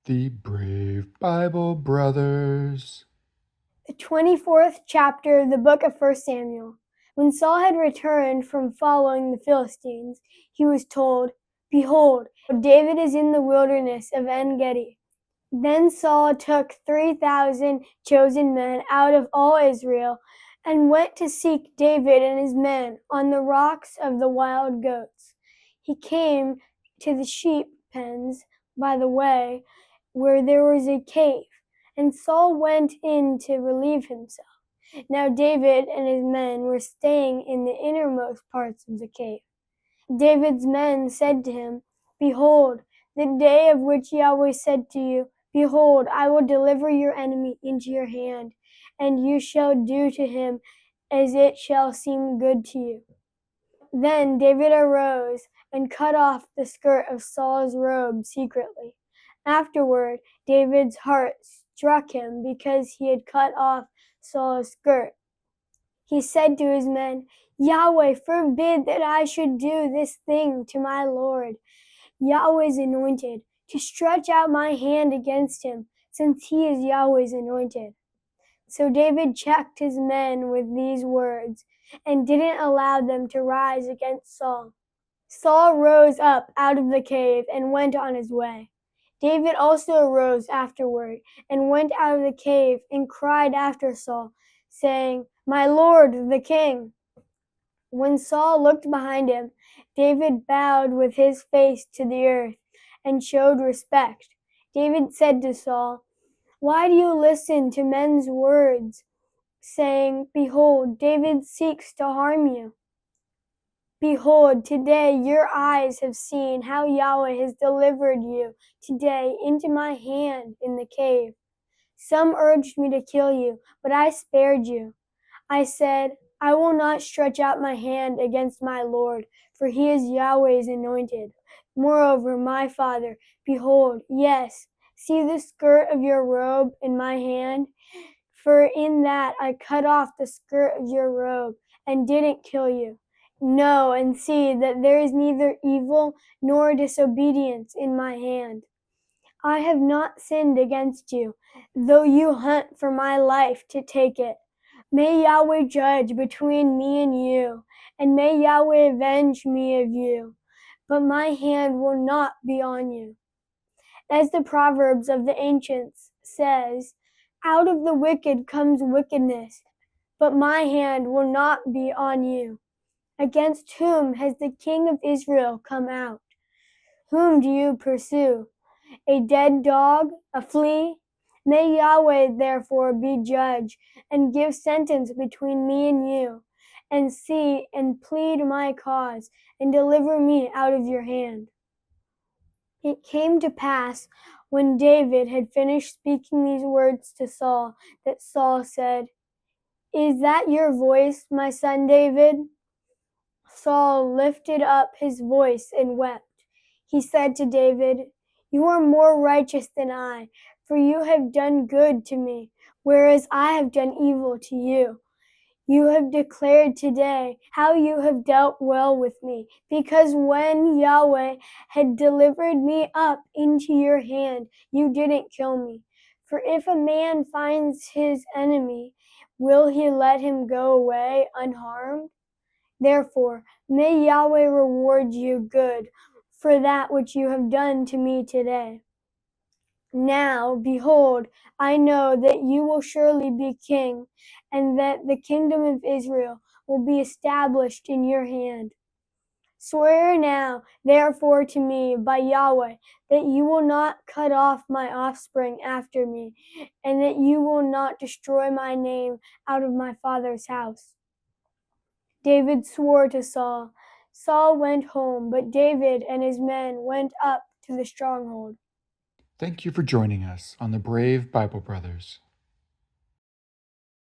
The Brave Bible Brothers. The 24th chapter of the book of 1 Samuel. When Saul had returned from following the Philistines, he was told, "Behold, David is in the wilderness of En-Gedi." Then Saul took 3,000 chosen men out of all Israel and went to seek David and his men on the rocks of the wild goats. He came to the sheep pens by the way, where there was a cave, and Saul went in to relieve himself. Now David and his men were staying in the innermost parts of the cave. David's men said to him, "Behold, the day of which Yahweh said to you, Behold, I will deliver your enemy into your hand, and you shall do to him as it shall seem good to you." Then David arose and cut off the skirt of Saul's robe secretly. Afterward, David's heart struck him because he had cut off Saul's skirt. He said to his men, "Yahweh forbid that I should do this thing to my Lord, Yahweh's anointed, to stretch out my hand against him, since he is Yahweh's anointed." So David checked his men with these words and didn't allow them to rise against Saul. Saul rose up out of the cave and went on his way. David also arose afterward and went out of the cave and cried after Saul, saying, "My Lord, the king." When Saul looked behind him, David bowed with his face to the earth and showed respect. David said to Saul, "Why do you listen to men's words, saying, Behold, David seeks to harm you? Behold, today your eyes have seen how Yahweh has delivered you today into my hand in the cave. Some urged me to kill you, but I spared you. I said, I will not stretch out my hand against my Lord, for he is Yahweh's anointed. Moreover, my father, behold, yes, see the skirt of your robe in my hand? For in that I cut off the skirt of your robe and didn't kill you. Know and see that there is neither evil nor disobedience in my hand. I have not sinned against you, though you hunt for my life to take it. May Yahweh judge between me and you, and may Yahweh avenge me of you, but my hand will not be on you. As the Proverbs of the ancients says, out of the wicked comes wickedness, but my hand will not be on you. Against whom has the King of Israel come out? Whom do you pursue? A dead dog, a flea? May Yahweh therefore be judge, and give sentence between me and you, and see and plead my cause, and deliver me out of your hand." It came to pass, when David had finished speaking these words to Saul, that Saul said, "Is that your voice, my son David?" Saul lifted up his voice and wept. He said to David, "You are more righteous than I, for you have done good to me, whereas I have done evil to you. You have declared today how you have dealt well with me, because when Yahweh had delivered me up into your hand, you didn't kill me. For if a man finds his enemy, will he let him go away unharmed? Therefore, may Yahweh reward you good for that which you have done to me today. Now, behold, I know that you will surely be king, and that the kingdom of Israel will be established in your hand. Swear now, therefore, to me by Yahweh, that you will not cut off my offspring after me, and that you will not destroy my name out of my father's house." David swore to Saul. Saul went home, but David and his men went up to the stronghold. Thank you for joining us on the Brave Bible Brothers.